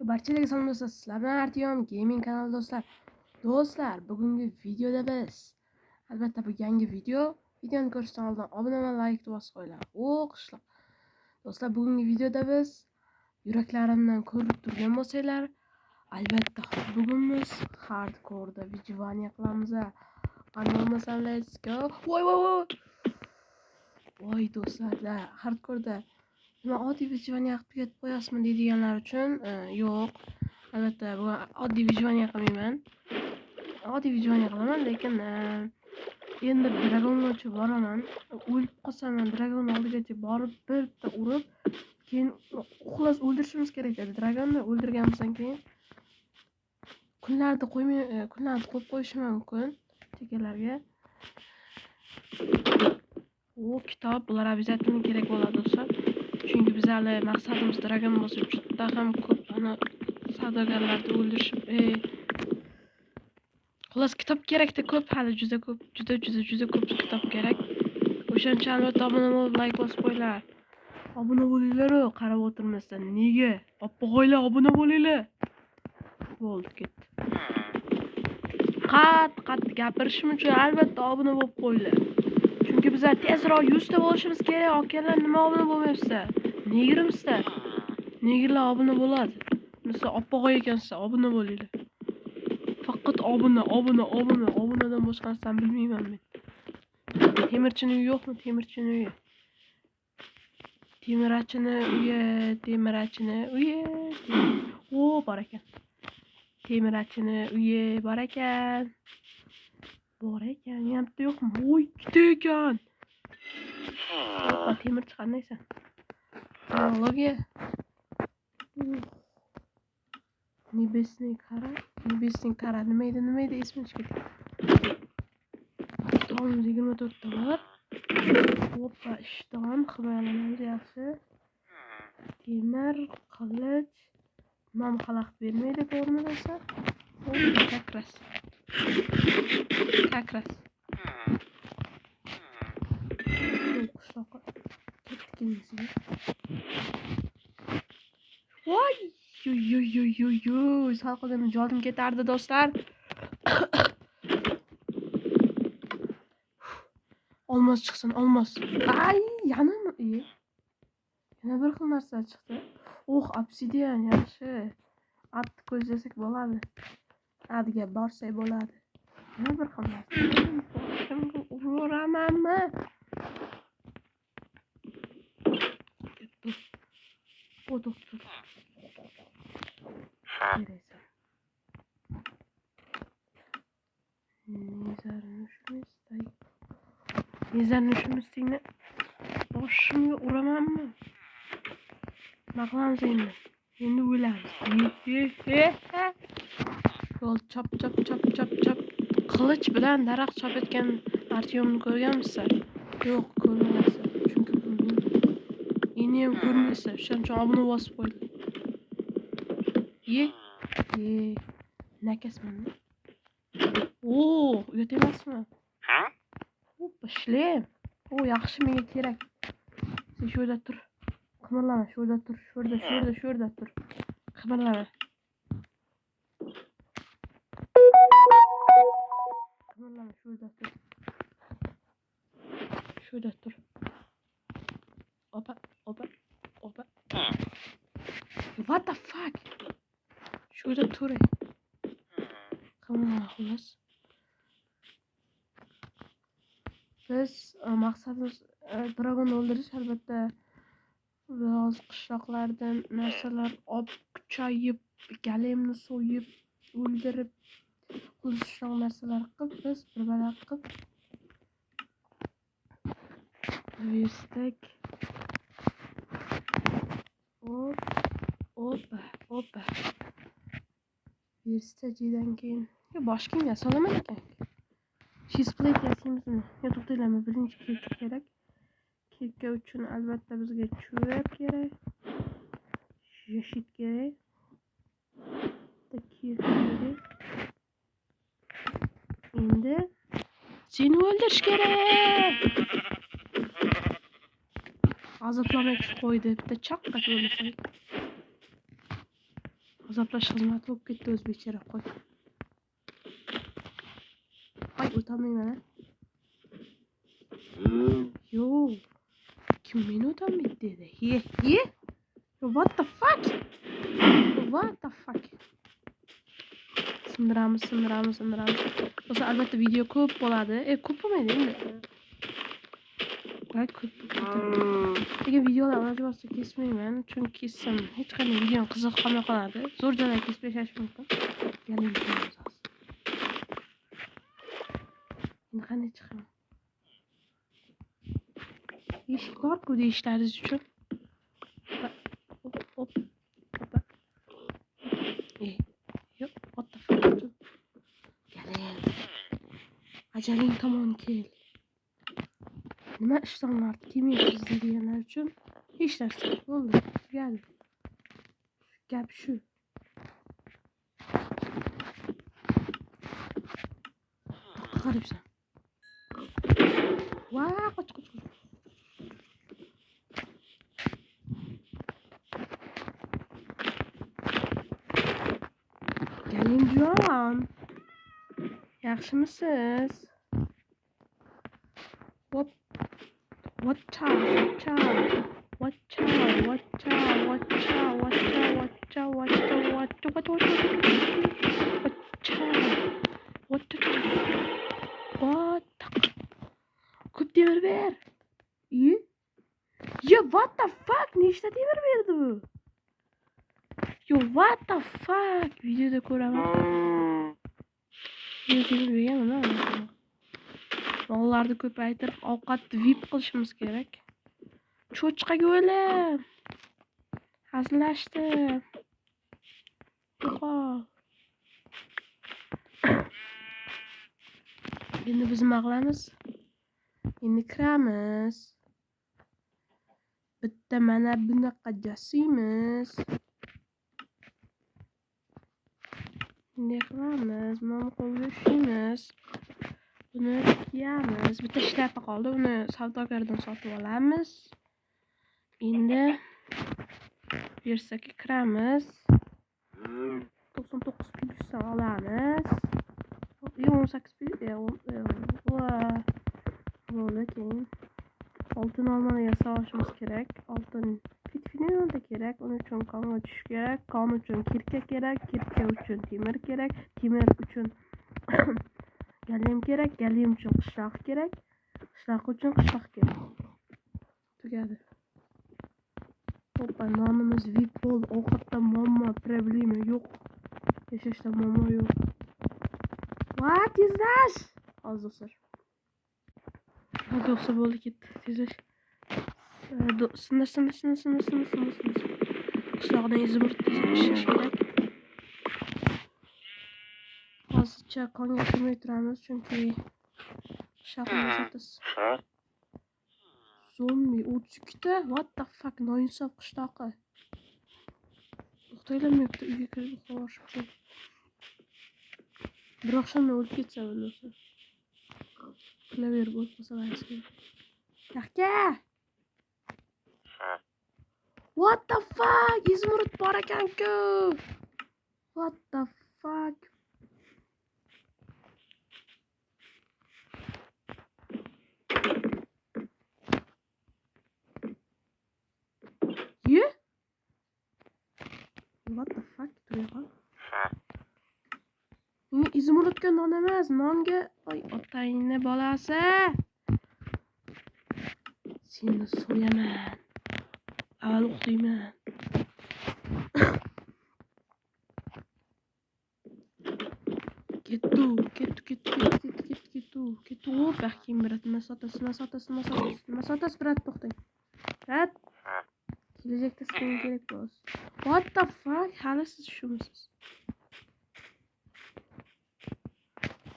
Barchalarga salom do'stlar. Sizlar bilan Artyom Gaming kanali do'stlar. Do'stlar, bugungi videoda biz albatta bu yangi video. Videoni ko'rishdan oldin obuna va like bosib qo'yinglar. Qishloq. Do'stlar, bugungi videoda biz yuraklarimdan ko'rib turgan bo'lsanglar, albatta bugun biz hardcore'da vijivaniya qilamiz. Qani bo'lmasam let's go. Voy do'stlar, hardcore'da nima oddiy vijivaniya qilib ketib qo'yasizmi deydiganlar uchun yo'q. Albatta bu oddiy vijivaniya qilmayman. Oddiy vijivaniya qilaman, lekin endi dragongacha boraman. O'lib qolsam, dragon oldigacha borib bitta urib, keyin xullas o'ldirishimiz kerak edi. Dragonni o'ldirganimizdan keyin kunlarni qo'yib qo'yishim mumkin chekalarga. Kitob bular обязательно kerak bo'ladi do'stlar. Chunki biz hali maqsadimiz dragon bo'lsa, juda ham ko'p ana savdogarlarni o'ldirishib, xullas kitob kerakda ko'p, hali juda ko'p kitob kerak. O'shaning uchun albatta obuna bo'lib, like bosib qo'yinglar. Obuna bo'linglar, qarab o'tirmasdan. Nega? Oppo'g'oylar obuna bo'linglar. Bo'ldi, ketdi. Qat gapirishim uchun albatta obuna bo'lib qo'yinglar. Chunki bizlar tezroq 100 ta bo'lishimiz kerak. Akalar, nima obuna bo'lmayapsizlar? Negirimizlar. Negirlar obuna bo'ladi. Misol oppo'g'oy ekansizlar, obuna bo'linglar. Faqat obunadan boshqa narsani bilmayman men. Temirchini uyi yo'qmi? Temirchini uyi. Temirachini uyi. Bor ekan. Temirachini uyi bor ekan. Yamda yo'qmi? Voy, ikkita ekan. Temirchi qandaysan? Технология. Небесный kara nima edi esimdan chiqib ketdi. Tomimiz 24 ta bor. Hoppa, ishton himoyalanamiz yaxshi. Temir, qilich, nom xalaqit bermaydi, to'g'rimi do'stlar? Kakras. Qishloqqa ketdikingizga. Voy, salqindan jonim ketardi do'stlar. Olmos chiqsin, olmos. Ay, yana bir xil narsa chiqdi. Obsidian yaxshi. Atni ko'zlasak bo'ladi. Adiga borsak bo'ladi. Yana bir xil narsa. Boshimga uramanmi? Dur. Neresi? Nezarni shunistayni boshimga uramanmi? Nima qilamiz endi? Endi o'ylamiz. Yo'l chop. Qilich bilan daraxt chop etgan Artyomni ko'rganmisizlar? Yo'q, ko'rmagansiz. Chunki endi ham ko'rmaysiz. Shuning uchun obuna bosib qo'ying. Nakasman. Uyat emasmi? Ishlab. Yaxshi, menga kerak. Sen shu yerda tur. Qimirlama, shu yerda tur. Qimirlama. Shu yerda tur. Opa. What the fuck? Shu yerda tur. Qimirlama xullas. Biz maqsadimiz dragonni o'ldirish, albatta biroz qishloqlardan narsalar olib kuchayib, galemni so'yib, o'ldirib, qilishgan narsalar qilib, biz bir bala qilib verstak. Opa. Verstajidan keyin boshqangga solaman ekan. Cheeseplate yasaymizmi? To'xtanglarmi, birinchi kek kerak. Kekka uchun albatta bizga cho'rab kerak. Yashit kerak. Kek kerak. Endi seni o'ldirish kerak. Azoblamak qo'ydi, bitta chaqqa o'ldirsak. Azoblash xizmati bo'lib ketdi o'z bechara qo'y. Ay o'tolmayman. Yo. Kim meni o'tolmaydi dedi. Ye. What the fuck? Sindiramiz. Bo'lsa albatta video ko'p bo'ladi. Ko'p bo'lmaydi endi. Voy ko'p bo'ladi. Lekin videolar iloji boricha kesmayman. Chunki kessam hech qanday video qiziq qolmay qoladi. Zo'r joylar kesib tashlash mumkin. Endi qanday chiqaman? Eshik bor-ku deyishlaringiz uchun. Hop. Yo'q, what the fuck? Keling. Ajaling tomon kel. Nima ishtonlarni kiymaysiz deganlar uchun hech narsa bo'ldi. Tugadi. Gap shu. Qarabsan. Voy, qoch. Galimjon. Yaxshimisiz? Hop. Watch out. Ko'p temir ber. Yo, what the fuck? Nechta temir berdi bu? Yo, what the fuck? Videoda ko'raman. Yo, temir berganmi? Mollarni ko'paytirib, ovqatni VIP qilishimiz kerak. Cho'chqaga o'lim. Hazillashdi. Yo'qol. Endi biz nima qilamiz? Endi kiramiz. Bitta mana bunaqa jasiymiz. Bunday qilamiz. Mana qo'lga ushlaymiz. Buni kiyamiz. Bitta shlyapa qoldi. Uni savdogardan sotib olamiz. Endi versaga kiramiz. 99 plyusdan olamiz. 18 bo'ldi keyin. Oltin olmani yasashimiz kerak. Oltin pitfini da kerak. Uning uchun qon o'tish kerak. Qon uchun kirka kerak. Kirka uchun temir kerak. Temir uchun galim kerak. Galim uchun qishloq kerak. Qishloq uchun qishloq kerak. Tugadi. Hoppa, nonimiz VIP bo'ldi. Ovqatda muammo, problema yo'q. Yashashda muammo yo'q. What is that? Hozir. Do'sa bo'ldi ketdi. Tezash. Sindir. Qishloqdan izimurd ishlash kerak. Hozircha qonga kirmay turamiz, chunki qishloqni sotamiz. Zombi 32 ta. What the fuck? Noinsof qishloqi. To'xtayolmayapti uyga kirib qolishib. Bir oqshomda o'lib ketsa bo'lsa. Klaver bo'lib qolsa vayski. Yaqqa! What the fuck? Izmurd bor ekan-ku. What the fuck? Yeah? What the fuck? Turgan. Meni izmurudga non emas, nonga oy otangni bolasi. Seni so'yaman. Avval uxlayman. Kettu. Baxkim brat, nima sotas brat, to'xtang. Brat. Kelajakda sizga kerak bo'lsa. What the fuck? Hali siz shumisiz?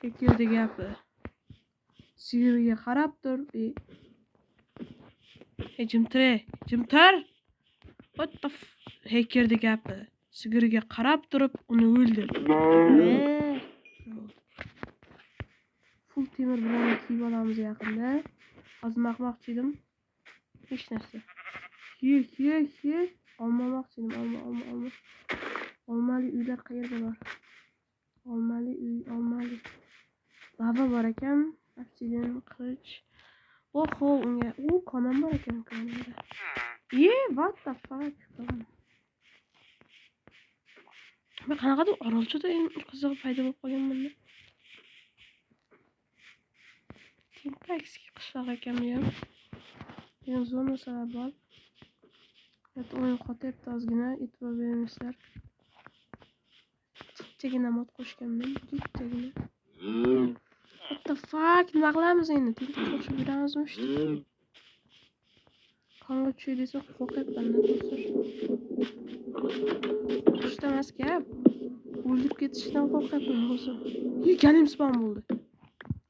Ekirdi gapi. Sigiriga qarab tur. Jimtir. What the Hekirdi gapi. Sigiriga qarab turib uni o'ldirdi. Full temir bilan kiyib olamiz yaqinda. Hozir maqmoqchi edim. Hech narsa. Ye. Olmamoqchi edim, olma. Olmali uylar qayerda bor? Olmali uy, olmali. Lava bor ekan. Obsidian, qilich. Oho, unga kanon bor ekan kononda. What the fuck? Men qanaqadir orolchada eng qizig'i paydo bo'lib qolgan bunda. Tintakski qishloq ekan bu ham. Degan zonasalar bor. Hatta o'yin qotyapti ozgina, e'tibor bermaysizlar. Jichchagina mod qo'shganman, jichchagina. What the fuck? Nima qilamiz endi? Tintak qo'shib yuramizmi ishni? Qonga tushay desa qo'rqyapman-da do'stlar. Qo'shishda emas gap. O'lib ketishdan qo'rqyapman o'zim. Galim spam bo'ldi.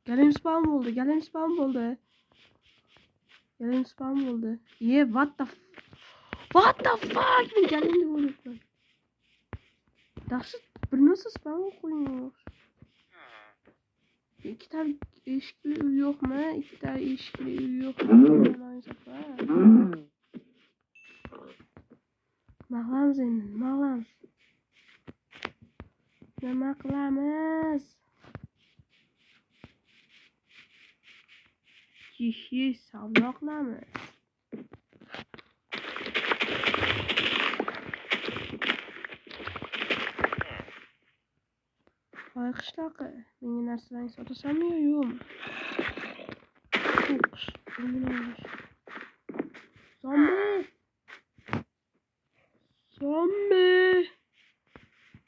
Galim spam bo'ldi. What the fuck? Men galimni o'lyapman. Dahshat bir narsa spam qo'ying. İki eshikli uy yo'qmi? Ikkita eshikli uy yo'qmi? Nima qilamiz endi? Nima qilamiz? Kishi savdo qilamiz. Voy qishloqi, menga narsalarni sotasanmi yo yo'qmi? Zombi!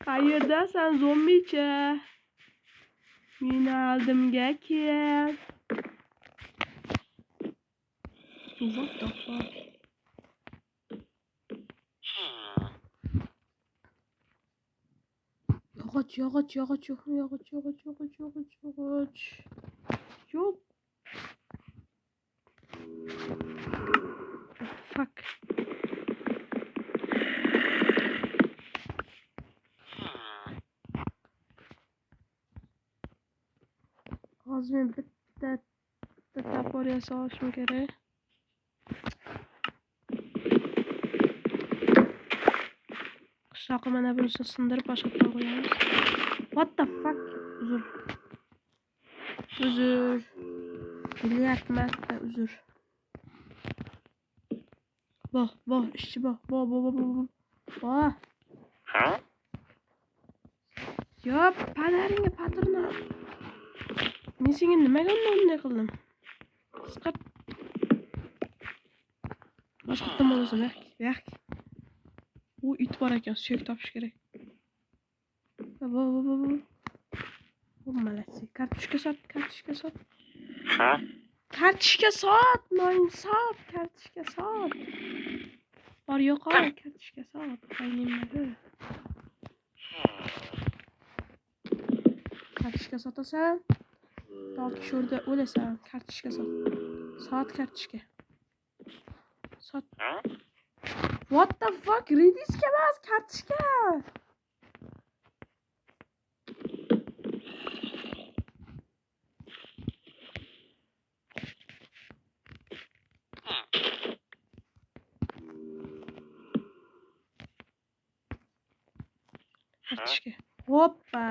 Qayerdasan zombicha? Meni oldimga kel. What the fuck? Yog'och. Yo'q. Fuck. Hozir men bitta tapor yasashim kerak. Qishloqqa mana bunisini sindirib boshqa qo'yamiz. What the fuck? Uzr. Milliard marta uzr. Bo, ishchi bo. Yo, padaringga patirni. Men senga nimaga bunday qildim? Siqib. Boshqa tomonda yo'q. U it bor ekan, suyak topish kerak. Молодцы. Kartoshka sot. Kartoshka sot. Noinsof, kartoshka sot. Bor yo'qol, kartoshka sot. Qaynimadi. Kartoshka sotasan. Toki sho'rda o'lasan. Kartoshka sot. Sot kartoshka. Sot. What the fuck? Rediska emas, kartoshka. Kartoshka. Hoppa.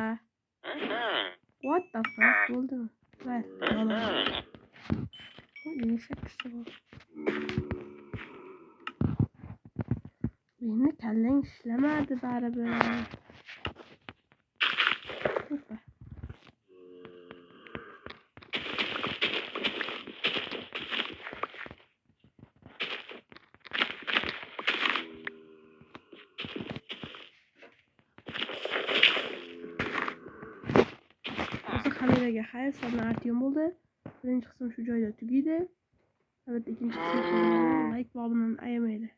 What the fuck bo'ldi? Ver. Bu 28 bo'ldi. Meni kallang ishlamadi baribir. Hoppa. Kameraga xayr, so'nat yom bo'ldi. Birinchi qism shu joyda tugaydi. Albatta ikkinchi qismni like va obunani ayamaydi.